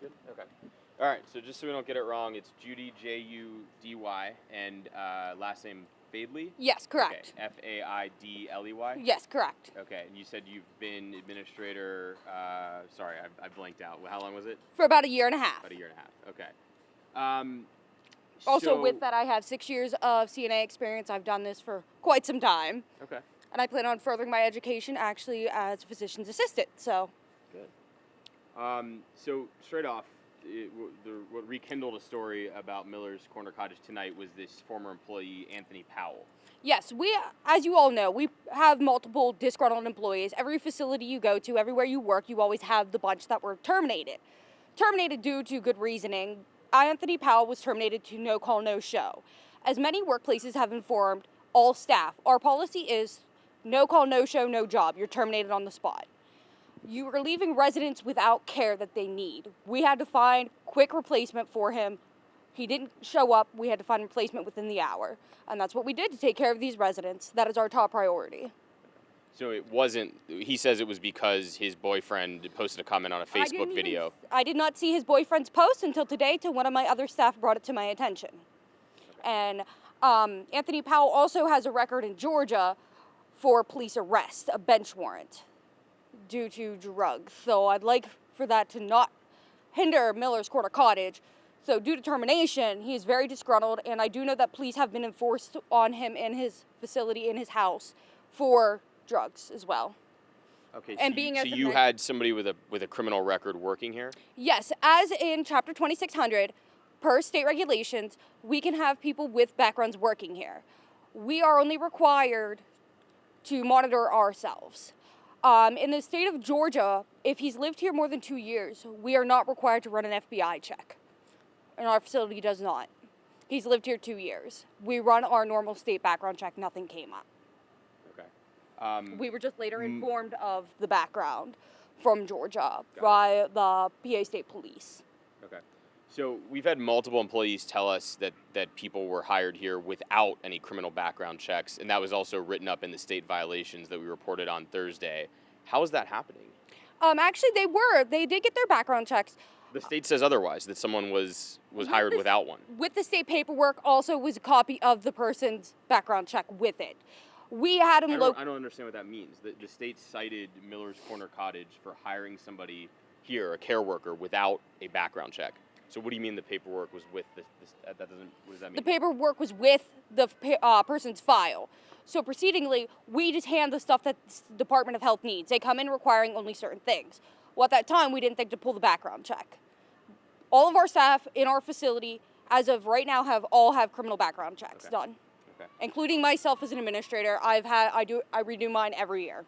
Good. Okay. All right. So just so we don't get it wrong, it's Judy Judy and last name Faidley. Yes, correct. Okay. Faidley. Yes, correct. Okay. And you said you've been administrator. Sorry, I blanked out. How long was it? For about a year and a half. About a year and a half. Okay. Also, So, with that, I have 6 years of CNA experience. I've done this for quite some time. Okay. And I plan on furthering my education actually as a physician's assistant. So. Good. So straight off, what rekindled a story about Miller's Corner Cottage tonight was this former employee, Anthony Powell. Yes, as you all know, we have multiple disgruntled employees. Every facility you go to, everywhere you work, you always have the bunch that were terminated. Terminated due to good reasoning. Anthony Powell was terminated to no call, no show. As many workplaces have informed all staff, our policy is no call, no show, no job. You're terminated on the spot. You are leaving residents without care that they need. We had to find quick replacement for him. He didn't show up. We had to find replacement within the hour. And that's what we did to take care of these residents. That is our top priority. So it wasn't, he says it was because his boyfriend posted a comment on a Facebook video. I did not see his boyfriend's post until today till one of my other staff brought it to my attention. Okay. And Anthony Powell also has a record in Georgia for police arrest, a bench warrant, due to drugs. So I'd like for that to not hinder Miller's Corner Cottage. So due to termination, he is very disgruntled, and I do know that police have been enforced on him in his facility, in his house, for drugs as well. Okay, and so you had somebody with a criminal record working here? Yes, as in Chapter 2600, per state regulations, we can have people with backgrounds working here. We are only required to monitor ourselves. In the state of Georgia, if he's lived here more than 2 years, we are not required to run an FBI check. And our facility does not. He's lived here 2 years. We run our normal state background check. Nothing came up. Okay. We were just later informed of the background from Georgia by the PA State Police. Okay. So we've had multiple employees tell us that people were hired here without any criminal background checks, and that was also written up in the state violations that we reported on Thursday. How is that happening? Actually, they did get their background checks. The state says otherwise, that someone was hired without one. With the state paperwork also was a copy of the person's background check with it. We had him I don't understand what that means. The state cited Miller's Corner Cottage for hiring somebody here, a care worker, without a background check. So what do you mean the paperwork was with this? That doesn't. What does that mean? The paperwork was with the person's file. So proceedingly, we just hand the stuff that the Department of Health needs. They come in requiring only certain things. Well, at that time, we didn't think to pull the background check. All of our staff in our facility, as of right now, all have criminal background checks done. Okay. Including myself as an administrator. I redo mine every year.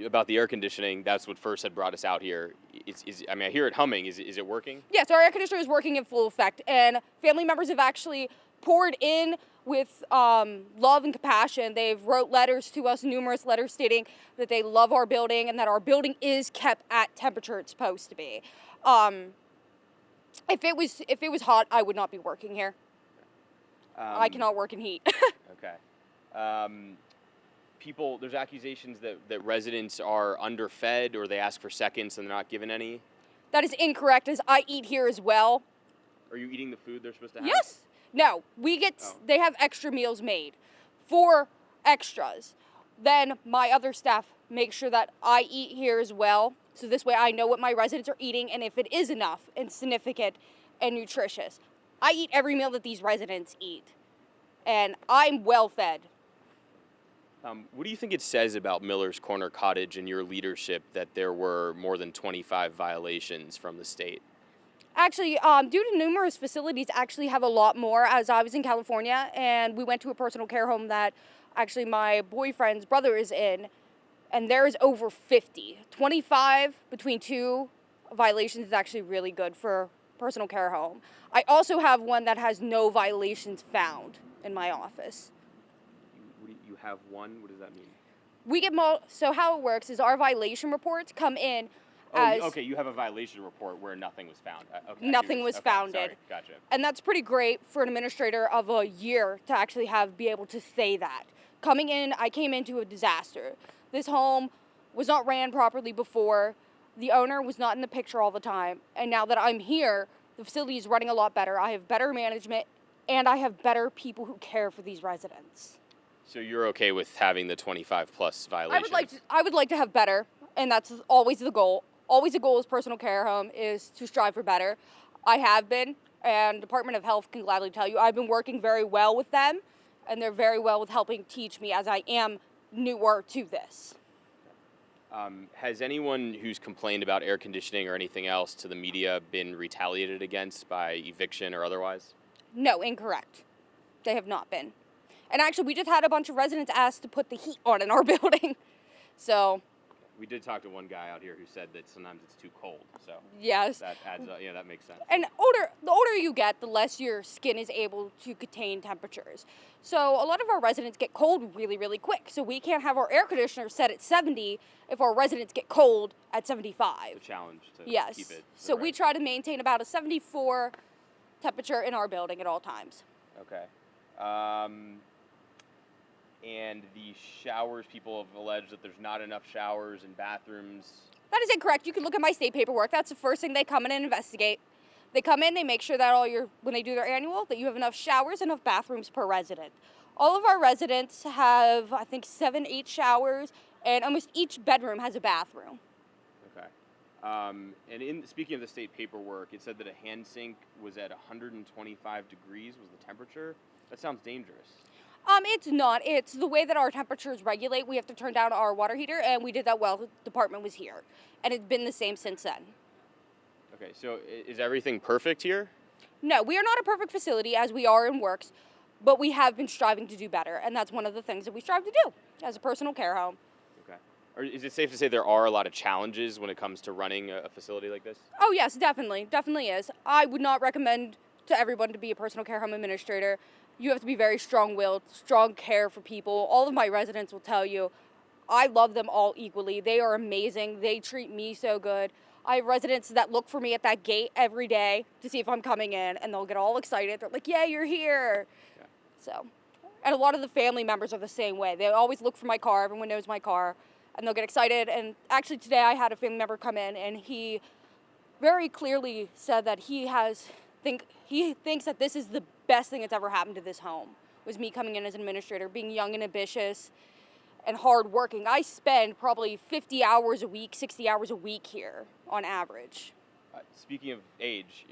About the air conditioning, that's what first had brought us out here. I hear it humming. Is it working? Yes, our air conditioner is working in full effect, and family members have actually poured in with love and compassion. They've wrote letters to us, numerous letters stating that they love our building and that our building is kept at temperature it's supposed to be. If it was hot, I would not be working here. I cannot work in heat. Okay. There's accusations that residents are underfed or they ask for seconds and they're not given any. That is incorrect, as I eat here as well. Are you eating the food they're supposed to have? Yes. No, they have extra meals made for extras. Then my other staff make sure that I eat here as well. So this way I know what my residents are eating and if it is enough and significant and nutritious. I eat every meal that these residents eat. And I'm well fed. What do you think it says about Miller's Corner Cottage and your leadership that there were more than 25 violations from the state? Actually, due to numerous facilities actually have a lot more, as I was in California and we went to a personal care home that actually my boyfriend's brother is in, and there is over 50. 25 between two violations is actually really good for a personal care home. I also have one that has no violations found in my office. You have one? What does that mean? So how it works is our violation reports come in as... Oh, okay, you have a violation report where nothing was found. Okay, nothing was founded. Sorry, gotcha. And that's pretty great for an administrator of a year to actually be able to say that. I came into a disaster. This home was not ran properly before. The owner was not in the picture all the time. And now that I'm here, the facility is running a lot better. I have better management, and I have better people who care for these residents. So you're okay with having the 25 plus violations? I would like to have better, and that's always the goal. Always the goal as personal care home is to strive for better. I have been, and Department of Health can gladly tell you, I've been working very well with them, and they're very well with helping teach me as I am newer to this. Has anyone who's complained about air conditioning or anything else to the media been retaliated against by eviction or otherwise? No, incorrect. They have not been. And actually, we just had a bunch of residents ask to put the heat on in our building. So, We did talk to one guy out here who said that sometimes it's too cold. So yes. that adds up. Yeah, that makes sense. And the older you get, the less your skin is able to contain temperatures. So a lot of our residents get cold really, really quick. So we can't have our air conditioner set at 70 if our residents get cold at 75. It's a challenge to Yes. keep it. So we try to maintain about a 74 temperature in our building at all times. Okay. And the showers, people have alleged that there's not enough showers and bathrooms. That is incorrect. You can look at my state paperwork. That's the first thing they come in and investigate. They come in, they make sure that when they do their annual, that you have enough showers, enough bathrooms per resident. All of our residents have, I think, 7, 8 showers, and almost each bedroom has a bathroom. Okay. And speaking of the state paperwork, it said that a hand sink was at 125 degrees was the temperature. That sounds dangerous. It's not. It's the way that our temperatures regulate. We have to turn down our water heater, and we did that while the department was here. And it's been the same since then. Okay, so is everything perfect here? No, we are not a perfect facility as we are in works, but we have been striving to do better, and that's one of the things that we strive to do as a personal care home. Okay. Or is it safe to say there are a lot of challenges when it comes to running a facility like this? Oh, yes, definitely. Definitely is. I would not recommend to everyone to be a personal care home administrator. You have to be very strong-willed, strong care for people. All of my residents will tell you, I love them all equally. They are amazing. They treat me so good. I have residents that look for me at that gate every day to see if I'm coming in, and they'll get all excited. They're like, yeah, you're here. Yeah. So, and a lot of the family members are the same way. They always look for my car. Everyone knows my car, and they'll get excited. And actually today I had a family member come in, and he very clearly said that he thinks that this is the best thing that's ever happened to this home, was me coming in as an administrator, being young and ambitious and hardworking. I spend probably 50 hours a week, 60 hours a week here on average. Speaking of age,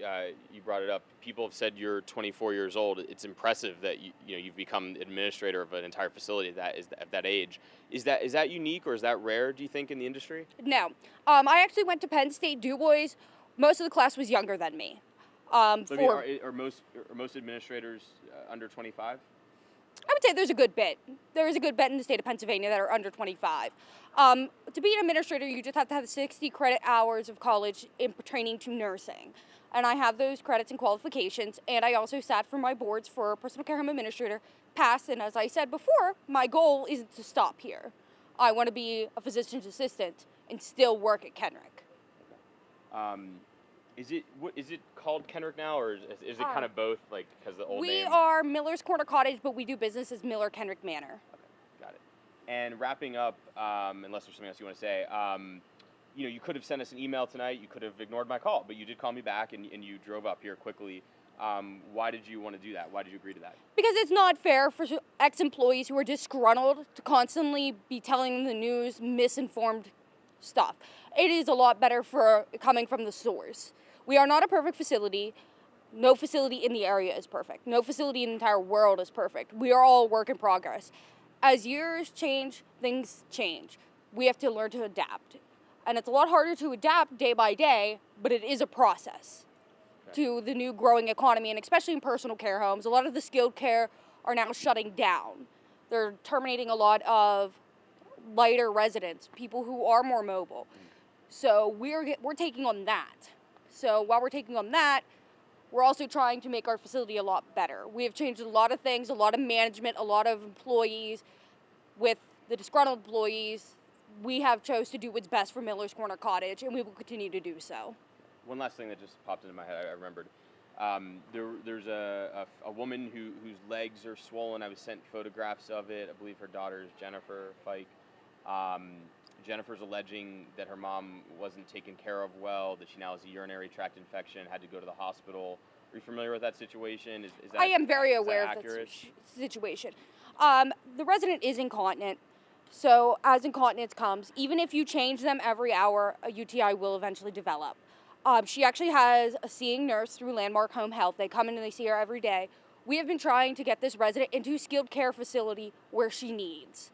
you brought it up. People have said you're 24 years old. It's impressive that you've become administrator of an entire facility at that age. Is that unique, or is that rare, do you think, in the industry? No. I actually went to Penn State Du Bois. Most of the class was younger than me. Are most administrators under 25? I would say there's a good bit. There is a good bit in the state of Pennsylvania that are under 25. To be an administrator, you just have to have 60 credit hours of college in training to nursing. And I have those credits and qualifications, and I also sat for my boards for personal care home administrator, passed, and as I said before, my goal isn't to stop here. I want to be a physician's assistant and still work at Kenrick. Is it called Kenrick now, or is it kind of both, like, because the old name? We are Miller's Corner Cottage, but we do business as Miller Kenrick Manor. Okay, got it. And wrapping up, unless there's something else you want to say, you could have sent us an email tonight. You could have ignored my call, but you did call me back, and you drove up here quickly. Why did you want to do that? Why did you agree to that? Because it's not fair for ex-employees who are disgruntled to constantly be telling the news misinformed stuff. It is a lot better for coming from the source. We are not a perfect facility. No facility in the area is perfect. No facility in the entire world is perfect. We are all a work in progress. As years change, things change. We have to learn to adapt. And it's a lot harder to adapt day by day, but it is a process to the new growing economy, and especially in personal care homes. A lot of the skilled care are now shutting down. They're terminating a lot of lighter residents, people who are more mobile. So we're taking on that. So while we're taking on that, we're also trying to make our facility a lot better. We have changed a lot of things, a lot of management, a lot of employees. With the disgruntled employees, we have chose to do what's best for Miller's Corner Cottage, and we will continue to do so. One last thing that just popped into my head, I remembered. There's a woman whose legs are swollen. I was sent photographs of it. I believe her daughter is Jennifer Fike. Jennifer's alleging that her mom wasn't taken care of well, that she now has a urinary tract infection, had to go to the hospital. Are you familiar with that situation? Is that I am very is that aware of that accurate? situation. The resident is incontinent, so as incontinence comes, even if you change them every hour, a UTI will eventually develop. She actually has a seeing nurse through Landmark Home Health. They come in and they see her every day. We have been trying to get this resident into a skilled care facility where she needs.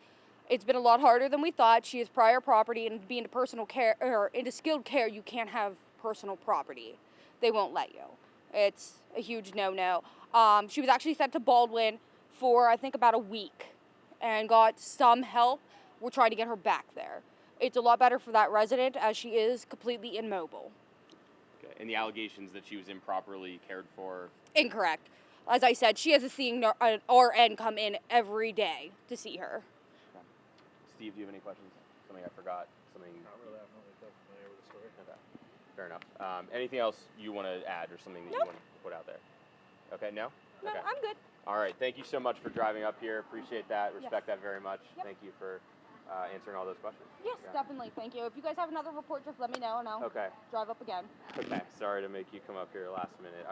It's been a lot harder than we thought. She has prior property, and to be into personal care or into skilled care, you can't have personal property. They won't let you. It's a huge no-no. She was actually sent to Baldwin for, I think, about a week and got some help. We're trying to get her back there. It's a lot better for that resident as she is completely immobile. Okay. And the allegations that she was improperly cared for. Incorrect. As I said, she has a seeing an RN come in every day to see her. Okay. Steve, do you have any questions? Something I forgot? Something? Not really. I'm not really familiar with the story. Okay. Fair enough. Anything else you want to add or something that you Nope. want to put out there? Okay, no? No, Okay. I'm good. All right. Thank you so much for driving up here. Appreciate that. Respect Yes. that very much. Yep. Thank you for answering all those questions. Yes, Yeah. definitely. Thank you. If you guys have another report, just let me know and I'll Okay. drive up again. Okay. Sorry to make you come up here last minute.